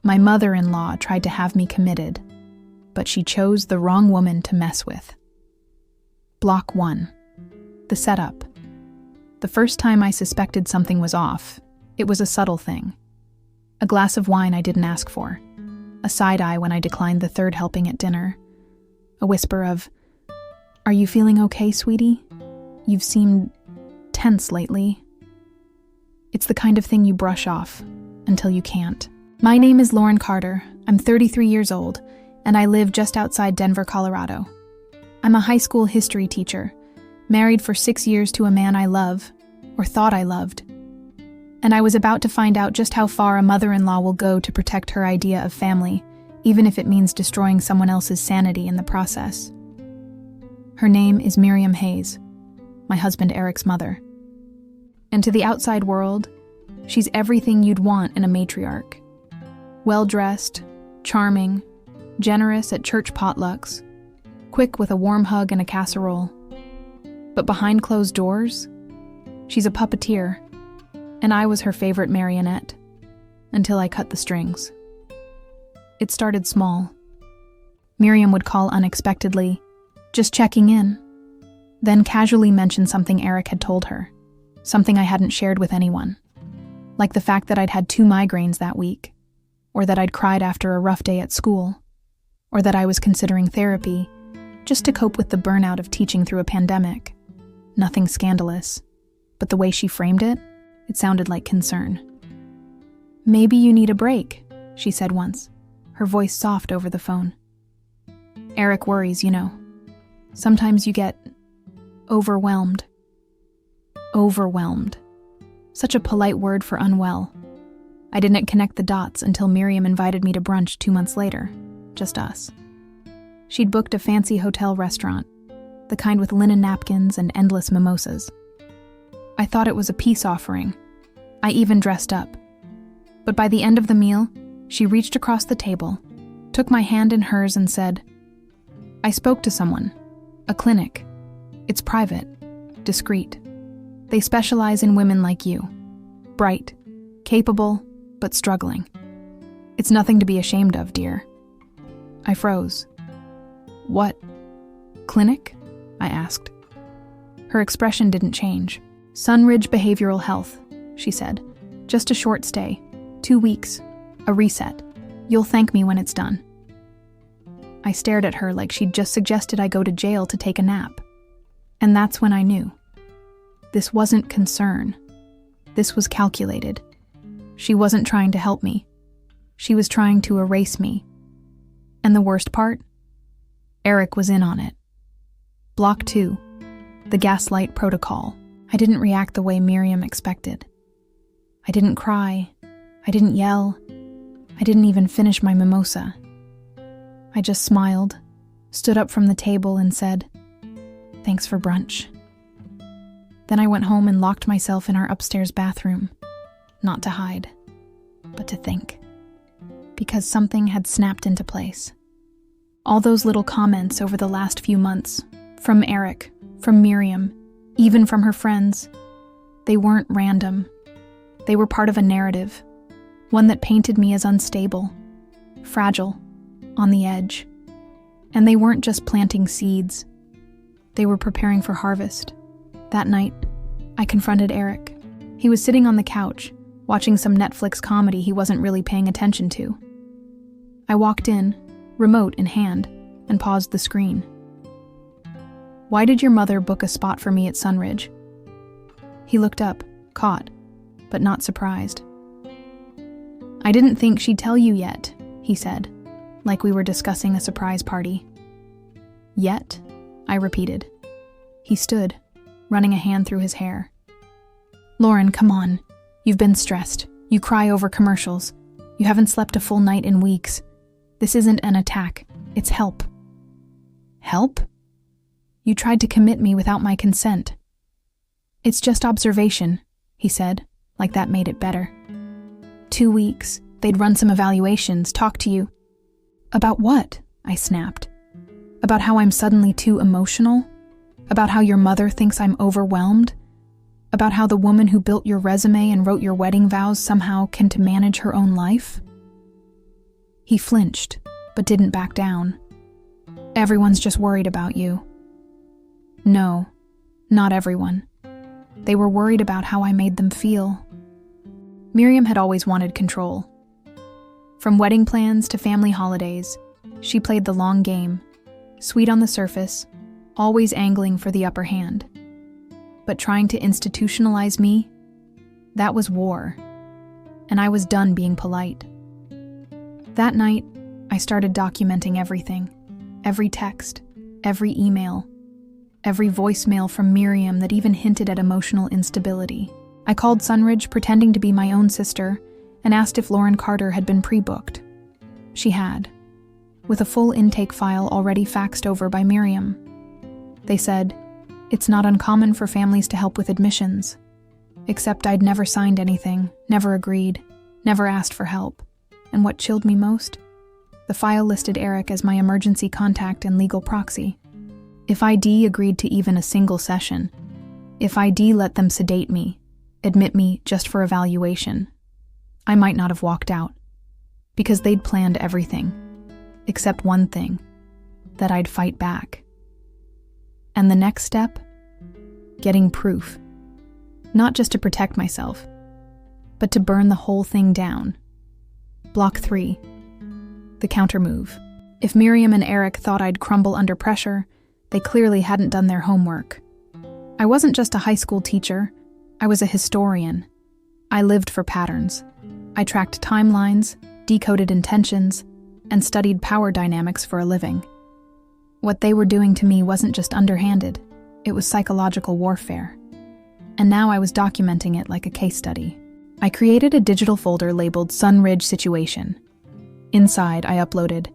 My mother-in-law tried to have me committed, but she chose the wrong woman to mess with. Block 1. The setup. The first time I suspected something was off, it was a subtle thing. A glass of wine I didn't ask for. A side-eye when I declined the third helping at dinner. A whisper of, "Are you feeling okay, sweetie? You've seemed tense lately." It's the kind of thing you brush off until you can't. My name is Lauren Carter. I'm 33 years old, and I live just outside Denver, Colorado. I'm a high school history teacher, married for 6 years to a man I love, or thought I loved. And I was about to find out just how far a mother-in-law will go to protect her idea of family, even if it means destroying someone else's sanity in the process. Her name is Miriam Hayes, my husband Eric's mother. And to the outside world, she's everything you'd want in a matriarch. Well-dressed, charming, generous at church potlucks, quick with a warm hug and a casserole. But behind closed doors, she's a puppeteer, and I was her favorite marionette, until I cut the strings. It started small. Miriam would call unexpectedly, just checking in, then casually mention something Eric had told her, something I hadn't shared with anyone, like the fact that I'd had 2 migraines that week, or that I'd cried after a rough day at school, or that I was considering therapy, just to cope with the burnout of teaching through a pandemic. Nothing scandalous, but the way she framed it, it sounded like concern. "Maybe you need a break," she said once, her voice soft over the phone. "Eric worries, you know. Sometimes you get overwhelmed." Overwhelmed. Such a polite word for unwell. I didn't connect the dots until Miriam invited me to brunch 2 months later, just us. She'd booked a fancy hotel restaurant, the kind with linen napkins and endless mimosas. I thought it was a peace offering. I even dressed up. But by the end of the meal, she reached across the table, took my hand in hers and said, "I spoke to someone. A clinic. It's private. Discreet. They specialize in women like you. Bright. Capable, but struggling. It's nothing to be ashamed of, dear." I froze. "What? Clinic?" I asked. Her expression didn't change. "Sunridge Behavioral Health," she said. "Just a short stay. 2 weeks. A reset. You'll thank me when it's done." I stared at her like she'd just suggested I go to jail to take a nap. And that's when I knew. This wasn't concern. This was calculated. She wasn't trying to help me. She was trying to erase me. And the worst part? Eric was in on it. Block 2. The gaslight protocol. I didn't react the way Miriam expected. I didn't cry. I didn't yell. I didn't even finish my mimosa. I just smiled, stood up from the table and said, "Thanks for brunch." Then I went home and locked myself in our upstairs bathroom, not to hide, but to think. Because something had snapped into place. All those little comments over the last few months, from Eric, from Miriam, even from her friends, they weren't random. They were part of a narrative, one that painted me as unstable, fragile, on the edge. And they weren't just planting seeds. They were preparing for harvest. That night, I confronted Eric. He was sitting on the couch, watching some Netflix comedy he wasn't really paying attention to. I walked in, remote in hand, and paused the screen. "Why did your mother book a spot for me at Sunridge?" He looked up, caught, but not surprised. "I didn't think she'd tell you yet," he said, like we were discussing a surprise party. "Yet?" I repeated. He stood, running a hand through his hair. "Lauren, come on. You've been stressed. You cry over commercials. You haven't slept a full night in weeks. This isn't an attack. It's help." "Help? You tried to commit me without my consent." "It's just observation," he said, like that made it better. 2 weeks. They'd run some evaluations, talk to you. "About what?" I snapped. "About how I'm suddenly too emotional? About how your mother thinks I'm overwhelmed? About how the woman who built your resume and wrote your wedding vows somehow can to manage her own life?" He flinched, but didn't back down. "Everyone's just worried about you." No, not everyone. They were worried about how I made them feel. Miriam had always wanted control. From wedding plans to family holidays, she played the long game, sweet on the surface, always angling for the upper hand. But trying to institutionalize me, that was war, and I was done being polite. That night, I started documenting everything, every text, every email, every voicemail from Miriam that even hinted at emotional instability. I called Sunridge pretending to be my own sister and asked if Lauren Carter had been pre-booked. She had, with a full intake file already faxed over by Miriam. They said, "It's not uncommon for families to help with admissions." Except I'd never signed anything, never agreed, never asked for help. And what chilled me most? The file listed Eric as my emergency contact and legal proxy. If ID agreed to even a single session, if ID let them sedate me, admit me just for evaluation, I might not have walked out, because they'd planned everything, except one thing, that I'd fight back. And the next step? Getting proof. Not just to protect myself, but to burn the whole thing down. Block 3. The countermove. If Miriam and Eric thought I'd crumble under pressure, they clearly hadn't done their homework. I wasn't just a high school teacher, I was a historian. I lived for patterns. I tracked timelines, decoded intentions, and studied power dynamics for a living. What they were doing to me wasn't just underhanded, it was psychological warfare. And now I was documenting it like a case study. I created a digital folder labeled Sunridge Situation. Inside, I uploaded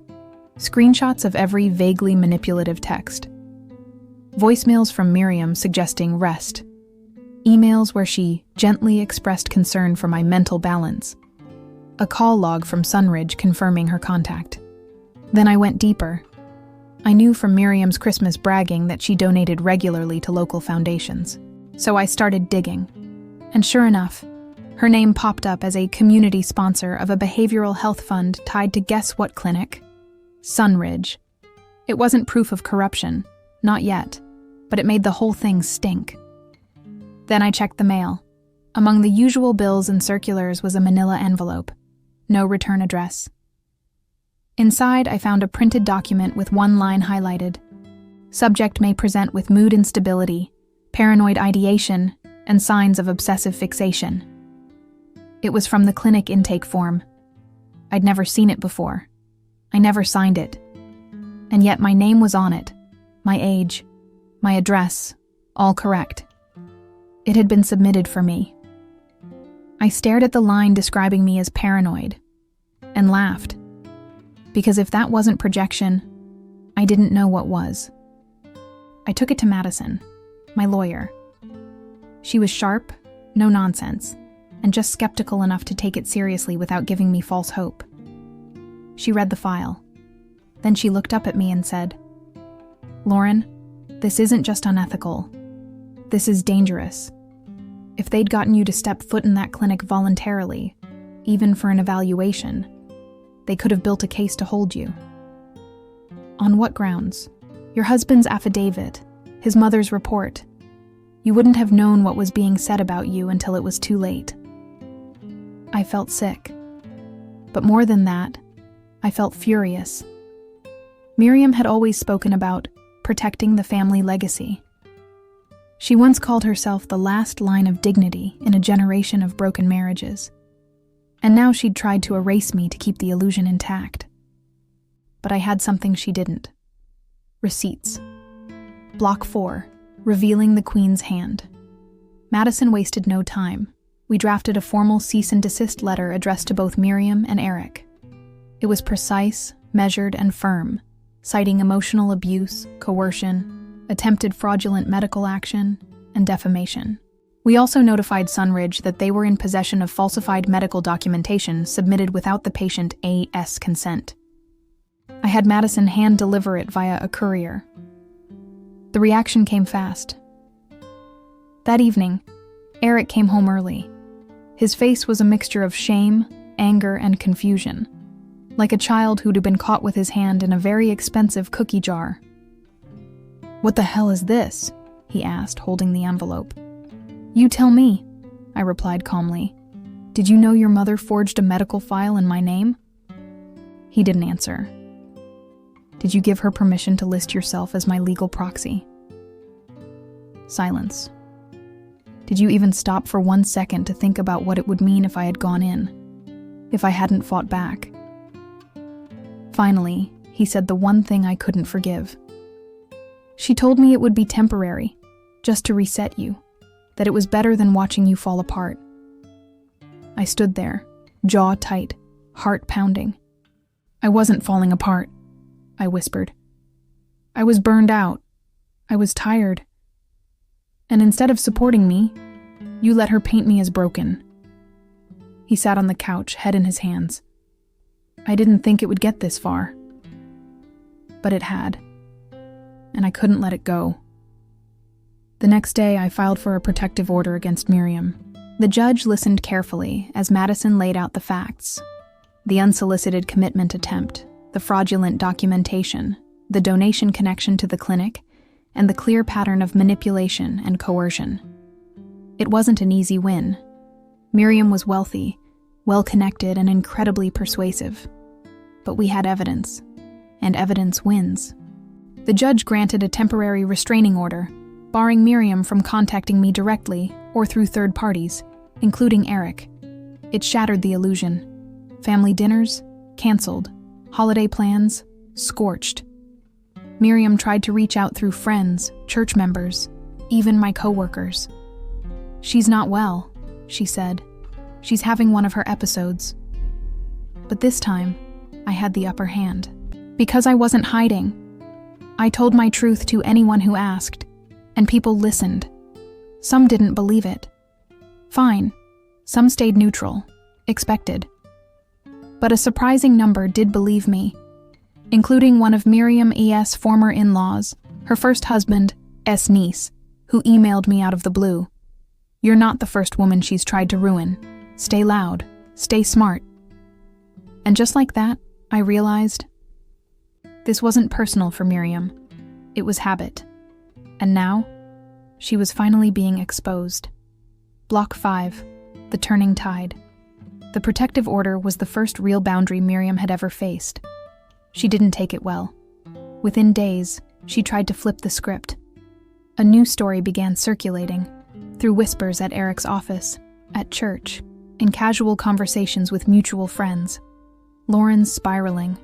screenshots of every vaguely manipulative text, voicemails from Miriam suggesting rest, emails where she gently expressed concern for my mental balance, a call log from Sunridge confirming her contact. Then I went deeper. I knew from Miriam's Christmas bragging that she donated regularly to local foundations. So I started digging. And sure enough, her name popped up as a community sponsor of a behavioral health fund tied to guess what clinic? Sunridge. It wasn't proof of corruption, not yet, but it made the whole thing stink. Then I checked the mail. Among the usual bills and circulars was a manila envelope. No return address. Inside, I found a printed document with one line highlighted. Subject may present with mood instability, paranoid ideation, and signs of obsessive fixation. It was from the clinic intake form. I'd never seen it before. I never signed it. And yet my name was on it, my age, my address, all correct. It had been submitted for me. I stared at the line describing me as paranoid, and laughed. Because if that wasn't projection, I didn't know what was. I took it to Madison, my lawyer. She was sharp, no nonsense, and just skeptical enough to take it seriously without giving me false hope. She read the file. Then she looked up at me and said, "Lauren, this isn't just unethical. This is dangerous. If they'd gotten you to step foot in that clinic voluntarily, even for an evaluation, they could have built a case to hold you." "On what grounds?" "Your husband's affidavit, his mother's report. You wouldn't have known what was being said about you until it was too late." I felt sick. But more than that, I felt furious. Miriam had always spoken about protecting the family legacy. She once called herself the last line of dignity in a generation of broken marriages. And now she'd tried to erase me to keep the illusion intact. But I had something she didn't. Receipts. Block 4, revealing the Queen's hand. Madison wasted no time. We drafted a formal cease and desist letter addressed to both Miriam and Eric. It was precise, measured, and firm, citing emotional abuse, coercion, attempted fraudulent medical action, and defamation. We also notified Sunridge that they were in possession of falsified medical documentation submitted without the patient A.'s consent. I had Madison hand-deliver it via a courier. The reaction came fast. That evening, Eric came home early. His face was a mixture of shame, anger, and confusion. like a child who'd been caught with his hand in a very expensive cookie jar. "What the hell is this?" he asked, holding the envelope. "You tell me," I replied calmly. "Did you know your mother forged a medical file in my name?" He didn't answer. "Did you give her permission to list yourself as my legal proxy?" Silence. "Did you even stop for 1 second to think about what it would mean if I had gone in? If I hadn't fought back?" Finally, he said the one thing I couldn't forgive. "She told me it would be temporary, just to reset you, that it was better than watching you fall apart." I stood there, jaw tight, heart pounding. "I wasn't falling apart," I whispered. "I was burned out. I was tired. And instead of supporting me, you let her paint me as broken." He sat on the couch, head in his hands. "I didn't think it would get this far." But it had. And I couldn't let it go. The next day, I filed for a protective order against Miriam. The judge listened carefully as Madison laid out the facts. The unsolicited commitment attempt, the fraudulent documentation, the donation connection to the clinic, and the clear pattern of manipulation and coercion. It wasn't an easy win. Miriam was wealthy, well-connected, and incredibly persuasive. But we had evidence, and evidence wins. The judge granted a temporary restraining order, barring Miriam from contacting me directly or through third parties, including Eric. It shattered the illusion. Family dinners, canceled. Holiday plans, scorched. Miriam tried to reach out through friends, church members, even my coworkers. "She's not well," she said. "She's having one of her episodes." But this time, I had the upper hand. Because I wasn't hiding. I told my truth to anyone who asked, and people listened. Some didn't believe it. Fine. Some stayed neutral, expected. But a surprising number did believe me, including one of Miriam E.'s former in-laws, her first husband, S. niece, who emailed me out of the blue. "You're not the first woman she's tried to ruin. Stay loud. Stay smart." And just like that, I realized this wasn't personal for Miriam. It was habit. And now, she was finally being exposed. Block 5, the turning tide. The protective order was the first real boundary Miriam had ever faced. She didn't take it well. Within days, she tried to flip the script. A new story began circulating, through whispers at Eric's office, at church, in casual conversations with mutual friends. Lauren's spiraling.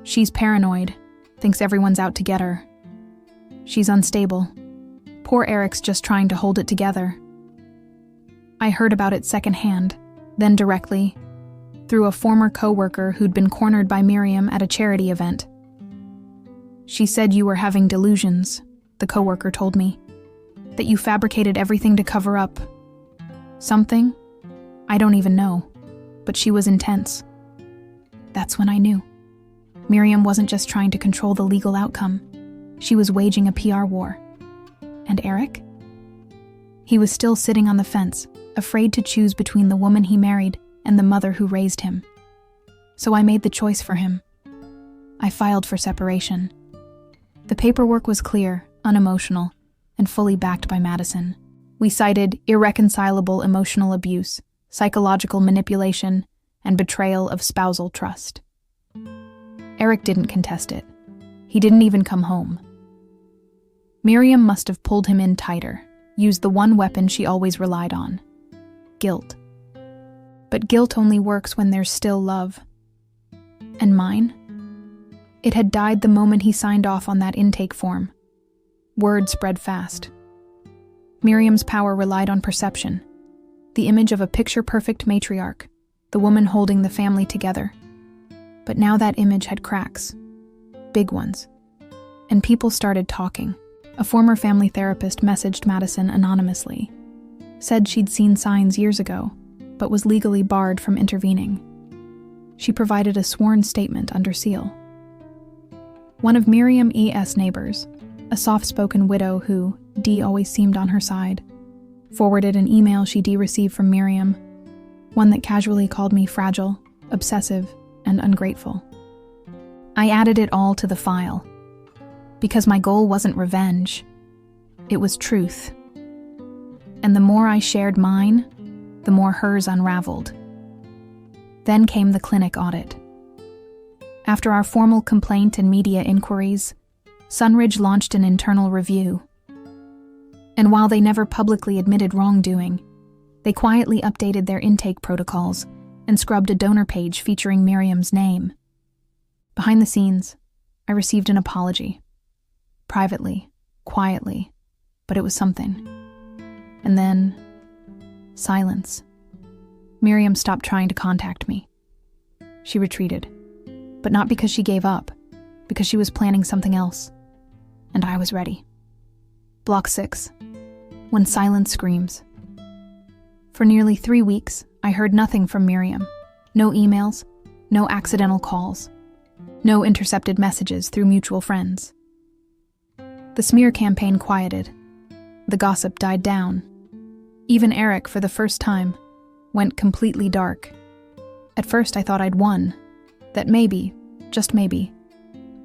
She's paranoid, thinks everyone's out to get her. She's unstable. Poor Eric's just trying to hold it together. I heard about it secondhand, then directly, through a former coworker who'd been cornered by Miriam at a charity event. "She said you were having delusions," the coworker told me. "That you fabricated everything to cover up something? I don't even know, but she was intense." That's when I knew. Miriam wasn't just trying to control the legal outcome. She was waging a PR war. And Eric? He was still sitting on the fence, afraid to choose between the woman he married and the mother who raised him. So I made the choice for him. I filed for separation. The paperwork was clear, unemotional, and fully backed by Madison. We cited irreconcilable emotional abuse, psychological manipulation, and betrayal of spousal trust. Eric didn't contest it. He didn't even come home. Miriam must have pulled him in tighter, used the one weapon she always relied on: guilt. But guilt only works when there's still love. And mine? It had died the moment he signed off on that intake form. Word spread fast. Miriam's power relied on perception, the image of a picture-perfect matriarch, the woman holding the family together. But now that image had cracks, big ones. And people started talking. A former family therapist messaged Madison anonymously, said she'd seen signs years ago, but was legally barred from intervening. She provided a sworn statement under seal. One of Miriam E.'s neighbors, a soft-spoken widow who Dee always seemed on her side, forwarded an email Dee received from Miriam, one that casually called me fragile, obsessive, and ungrateful. I added it all to the file, because my goal wasn't revenge, it was truth. And the more I shared mine, the more hers unraveled. Then came the clinic audit. After our formal complaint and media inquiries, Sunridge launched an internal review. And while they never publicly admitted wrongdoing, they quietly updated their intake protocols and scrubbed a donor page featuring Miriam's name. Behind the scenes, I received an apology. Privately, quietly, but it was something. And then, silence. Miriam stopped trying to contact me. She retreated, but not because she gave up, because she was planning something else. And I was ready. Block 6. When silence screams. For nearly 3 weeks, I heard nothing from Miriam. No emails, no accidental calls, no intercepted messages through mutual friends. The smear campaign quieted. The gossip died down. Even Eric, for the first time, went completely dark. At first I thought I'd won, that maybe, just maybe,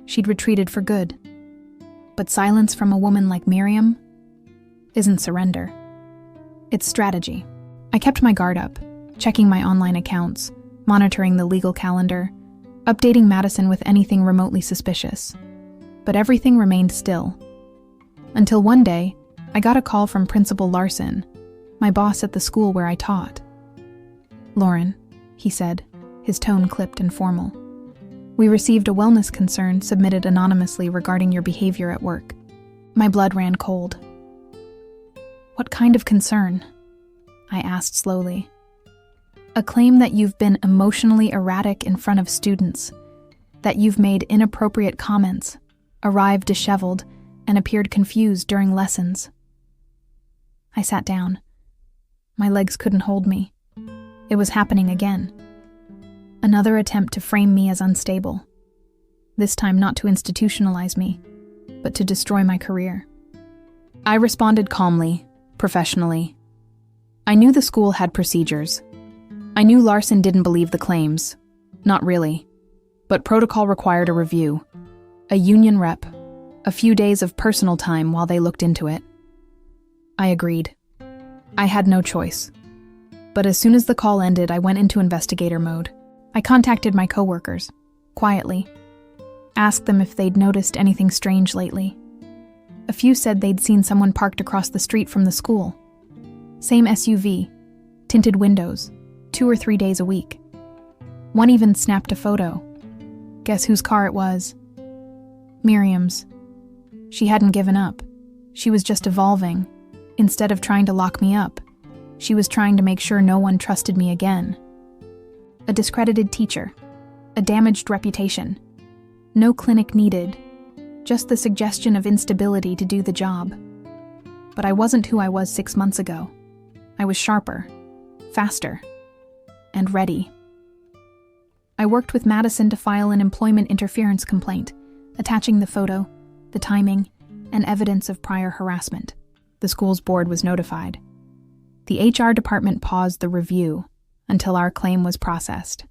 she'd retreated for good. But silence from a woman like Miriam isn't surrender. It's strategy. I kept my guard up, checking my online accounts, monitoring the legal calendar, updating Madison with anything remotely suspicious. But everything remained still. Until one day, I got a call from Principal Larson, my boss at the school where I taught. "Lauren," he said, his tone clipped and formal. "We received a wellness concern submitted anonymously regarding your behavior at work." My blood ran cold. "What kind of concern?" I asked slowly. "A claim that you've been emotionally erratic in front of students, that you've made inappropriate comments, arrived disheveled, and appeared confused during lessons." I sat down. My legs couldn't hold me. It was happening again. Another attempt to frame me as unstable. This time not to institutionalize me, but to destroy my career. I responded calmly, professionally. I knew the school had procedures. I knew Larson didn't believe the claims. Not really. But protocol required a review. A union rep. A few days of personal time while they looked into it. I agreed. I had no choice. But as soon as the call ended, I went into investigator mode. I contacted my coworkers, quietly. Asked them if they'd noticed anything strange lately. A few said they'd seen someone parked across the street from the school. Same SUV, tinted windows, 2 or 3 days a week. One even snapped a photo. Guess whose car it was? Miriam's. She hadn't given up. She was just evolving. Instead of trying to lock me up, she was trying to make sure no one trusted me again. A discredited teacher. A damaged reputation. No clinic needed. Just the suggestion of instability to do the job. But I wasn't who I was 6 months ago. I was sharper, faster, and ready. I worked with Madison to file an employment interference complaint, attaching the photo, the timing, and evidence of prior harassment. The school's board was notified. The HR department paused the review until our claim was processed.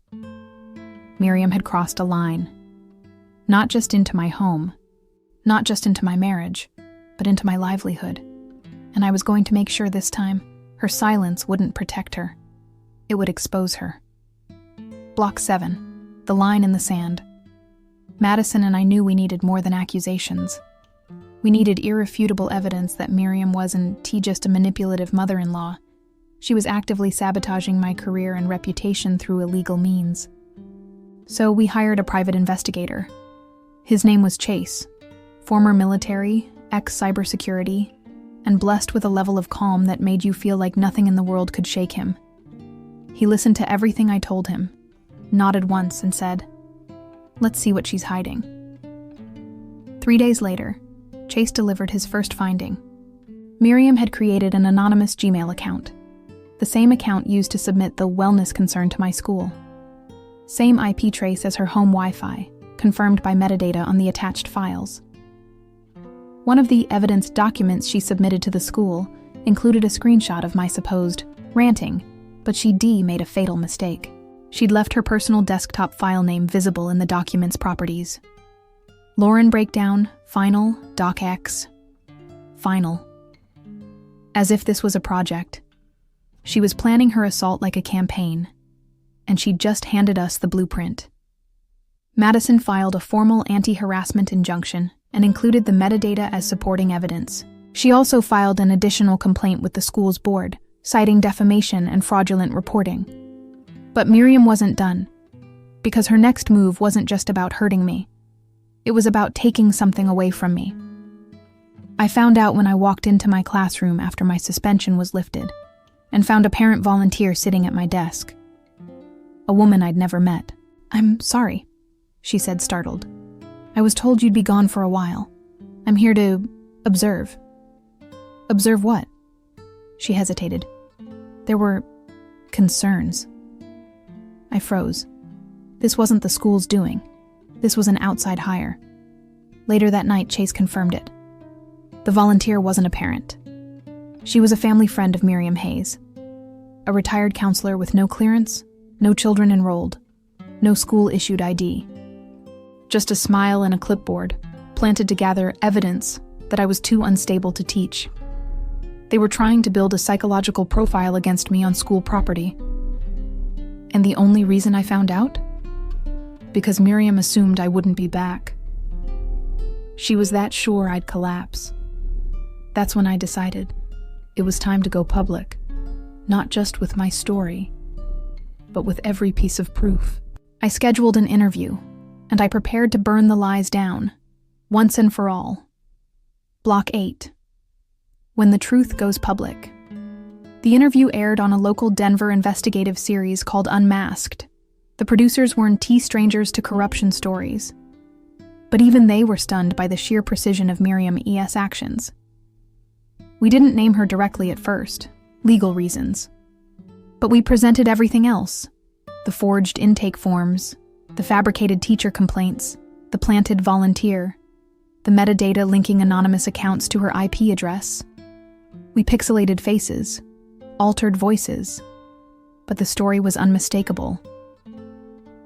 Miriam had crossed a line. Not just into my home, not just into my marriage, but into my livelihood. And I was going to make sure this time her silence wouldn't protect her. It would expose her. Block 7, the line in the sand. Madison and I knew we needed more than accusations. We needed irrefutable evidence that Miriam wasn't just a manipulative mother-in-law. She was actively sabotaging my career and reputation through illegal means. So we hired a private investigator. His name was Chase, former military, ex-cybersecurity, and blessed with a level of calm that made you feel like nothing in the world could shake him. He listened to everything I told him, nodded once and said, "Let's see what she's hiding." 3 days later, Chase delivered his first finding. Miriam had created an anonymous Gmail account, the same account used to submit the wellness concern to my school. Same IP trace as her home Wi-Fi, confirmed by metadata on the attached files. One of the evidence documents she submitted to the school included a screenshot of my supposed ranting, but she made a fatal mistake. She'd left her personal desktop file name visible in the document's properties. Lauren breakdown, final, docx, final. As if this was a project. She was planning her assault like a campaign, and she'd just handed us the blueprint. Madison filed a formal anti-harassment injunction and included the metadata as supporting evidence. She also filed an additional complaint with the school's board, citing defamation and fraudulent reporting. But Miriam wasn't done, because her next move wasn't just about hurting me. It was about taking something away from me. I found out when I walked into my classroom after my suspension was lifted, and found a parent volunteer sitting at my desk. A woman I'd never met. "I'm sorry," she said, startled. "I was told you'd be gone for a while. I'm here to observe." "Observe what?" She hesitated. "There were concerns." I froze. This wasn't the school's doing. This was an outside hire. Later that night, Chase confirmed it. The volunteer wasn't a parent. She was a family friend of Miriam Hayes, a retired counselor with no clearance, no children enrolled, no school-issued ID. Just a smile and a clipboard, planted to gather evidence that I was too unstable to teach. They were trying to build a psychological profile against me on school property. And the only reason I found out? Because Miriam assumed I wouldn't be back. She was that sure I'd collapse. That's when I decided it was time to go public, not just with my story, but with every piece of proof. I scheduled an interview, and I prepared to burn the lies down, once and for all. Block 8. When the truth goes public. The interview aired on a local Denver investigative series called Unmasked. The producers weren't strangers to corruption stories. But even they were stunned by the sheer precision of Miriam E.'s actions. We didn't name her directly at first, legal reasons. But we presented everything else. The forged intake forms, the fabricated teacher complaints, the planted volunteer, the metadata linking anonymous accounts to her IP address. We pixelated faces, altered voices, but the story was unmistakable.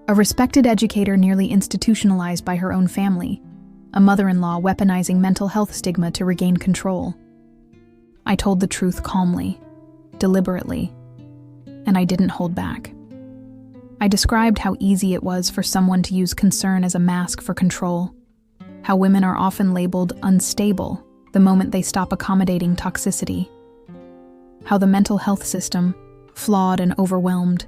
A respected educator nearly institutionalized by her own family, a mother-in-law weaponizing mental health stigma to regain control. I told the truth calmly, deliberately, and I didn't hold back. I described how easy it was for someone to use concern as a mask for control, how women are often labeled unstable the moment they stop accommodating toxicity, how the mental health system, flawed and overwhelmed,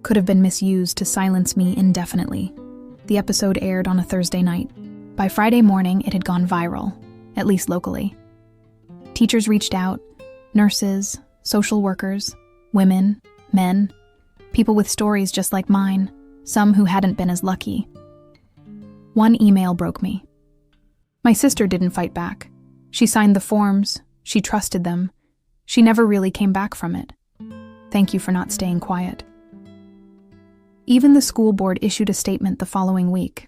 could have been misused to silence me indefinitely. The episode aired on a Thursday night. By Friday morning, it had gone viral, at least locally. Teachers reached out, nurses, social workers, women, men, people with stories just like mine, some who hadn't been as lucky. One email broke me. My sister didn't fight back. She signed the forms, she trusted them. She never really came back from it. Thank you for not staying quiet. Even the school board issued a statement the following week.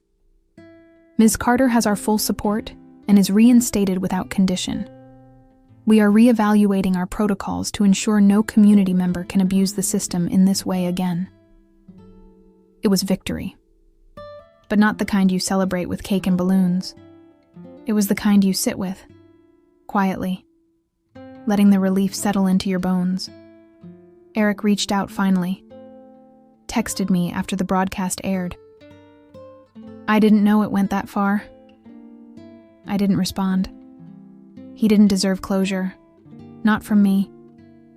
Ms. Carter has our full support and is reinstated without condition. We are reevaluating our protocols to ensure no community member can abuse the system in this way again. It was victory. But not the kind you celebrate with cake and balloons. It was the kind you sit with, quietly, letting the relief settle into your bones. Eric reached out finally. Texted me after the broadcast aired. I didn't know it went that far. I didn't respond. He didn't deserve closure. Not from me,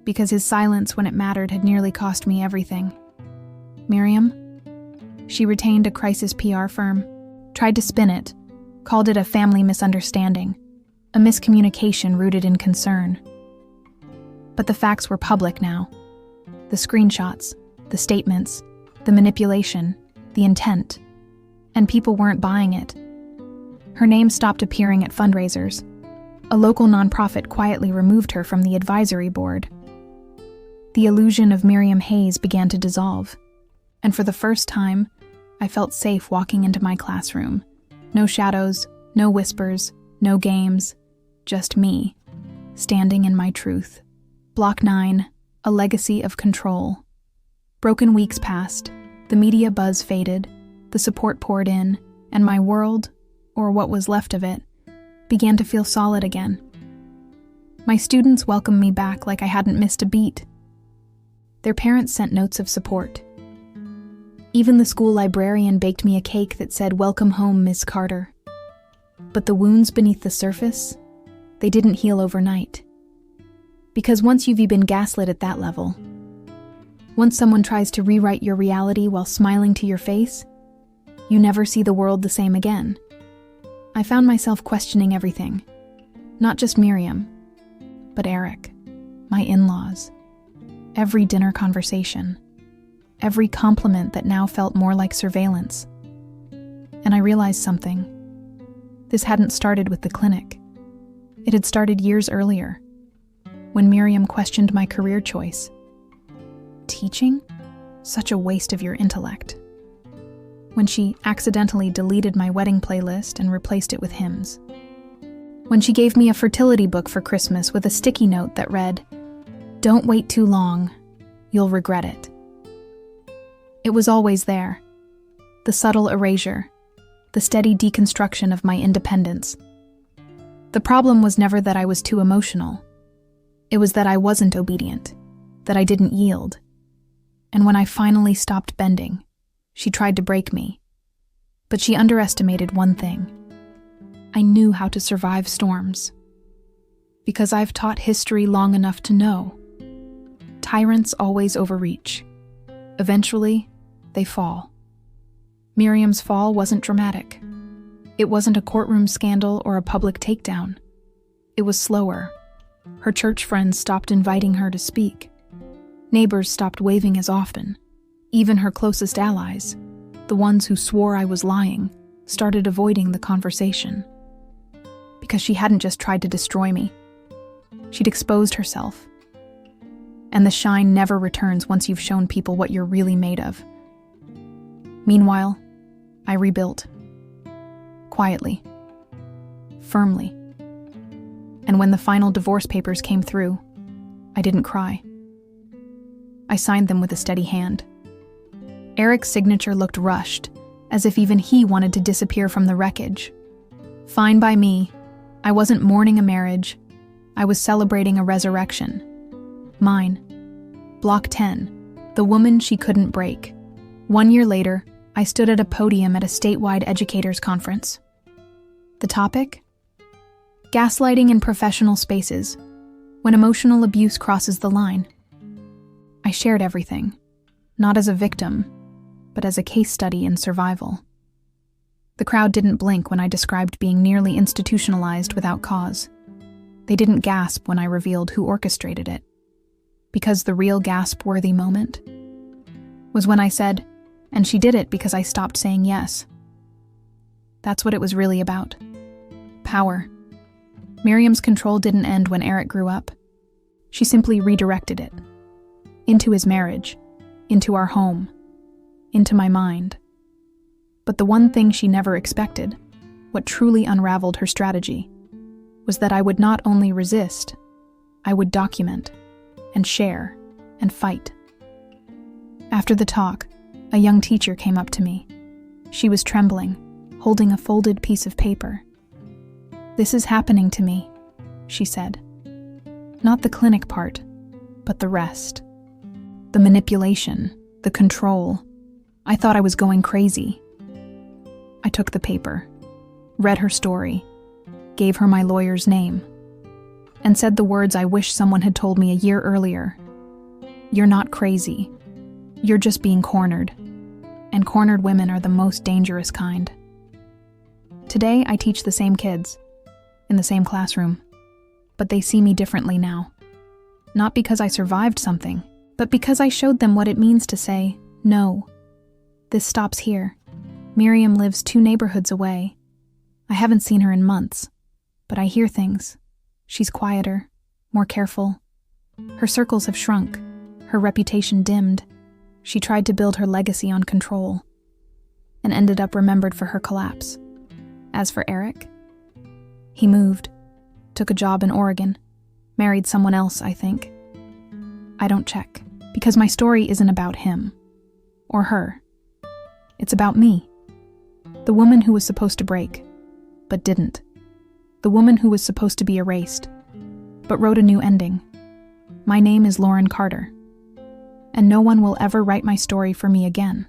because his silence when it mattered had nearly cost me everything. Miriam? She retained a crisis PR firm, tried to spin it, called it a family misunderstanding, a miscommunication rooted in concern. But the facts were public now. The screenshots, the statements, the manipulation, the intent, and people weren't buying it. Her name stopped appearing at fundraisers. A local nonprofit quietly removed her from the advisory board. The illusion of Miriam Hayes began to dissolve, and for the first time, I felt safe walking into my classroom. No shadows, no whispers, no games, just me, standing in my truth. Block 9, a legacy of control. Broken weeks passed, The media buzz faded, the support poured in, and my world, or what was left of it, began to feel solid again. My students welcomed me back like I hadn't missed a beat. Their parents sent notes of support. Even the school librarian baked me a cake that said, "Welcome home, Miss Carter." But the wounds beneath the surface, they didn't heal overnight. Because once you've been gaslit at that level, once someone tries to rewrite your reality while smiling to your face, you never see the world the same again. I found myself questioning everything. Not just Miriam, but Eric, my in-laws, every dinner conversation, every compliment that now felt more like surveillance. And I realized something. This hadn't started with the clinic. It had started years earlier, when Miriam questioned my career choice. Teaching? Such a waste of your intellect. When she accidentally deleted my wedding playlist and replaced it with hymns. When she gave me a fertility book for Christmas with a sticky note that read, "Don't wait too long, you'll regret it." It was always there. The subtle erasure, the steady deconstruction of my independence. The problem was never that I was too emotional. It was that I wasn't obedient, that I didn't yield. And when I finally stopped bending, she tried to break me. But she underestimated one thing. I knew how to survive storms. Because I've taught history long enough to know. Tyrants always overreach. Eventually, they fall. Miriam's fall wasn't dramatic. It wasn't a courtroom scandal or a public takedown. It was slower. Her church friends stopped inviting her to speak. Neighbors stopped waving as often. Even her closest allies, the ones who swore I was lying, started avoiding the conversation. Because she hadn't just tried to destroy me. She'd exposed herself. And the shine never returns once you've shown people what you're really made of. Meanwhile, I rebuilt. Quietly. Firmly. And when the final divorce papers came through, I didn't cry. I signed them with a steady hand. Eric's signature looked rushed, as if even he wanted to disappear from the wreckage. Fine by me. I wasn't mourning a marriage. I was celebrating a resurrection. Mine. Block 10. The woman she couldn't break. 1 year later, I stood at a podium at a statewide educators conference. The topic? Gaslighting in professional spaces, when emotional abuse crosses the line. I shared everything, not as a victim, but as a case study in survival. The crowd didn't blink when I described being nearly institutionalized without cause. They didn't gasp when I revealed who orchestrated it. Because the real gasp-worthy moment was when I said, "And she did it because I stopped saying yes." That's what it was really about. Power. Miriam's control didn't end when Eric grew up. She simply redirected it. Into his marriage. Into our home. Into my mind. But the one thing she never expected, what truly unraveled her strategy, was that I would not only resist, I would document, and share, and fight. After the talk, a young teacher came up to me. She was trembling, holding a folded piece of paper. "This is happening to me," she said. Not the clinic part, but the rest. The manipulation, the control. I thought I was going crazy. I took the paper, read her story, gave her my lawyer's name, and said the words I wish someone had told me a year earlier. "You're not crazy. You're just being cornered. And cornered women are the most dangerous kind." Today, I teach the same kids, in the same classroom, but they see me differently now. Not because I survived something, but because I showed them what it means to say, "No. This stops here. Miriam lives 2 neighborhoods away. I haven't seen her in months, but I hear things. She's quieter, more careful. Her circles have shrunk, her reputation dimmed. She tried to build her legacy on control, and ended up remembered for her collapse. As for Eric, he moved, took a job in Oregon, married someone else, I think. I don't check, because my story isn't about him, or her. It's about me. The woman who was supposed to break, but didn't. The woman who was supposed to be erased, but wrote a new ending. My name is Lauren Carter, and no one will ever write my story for me again.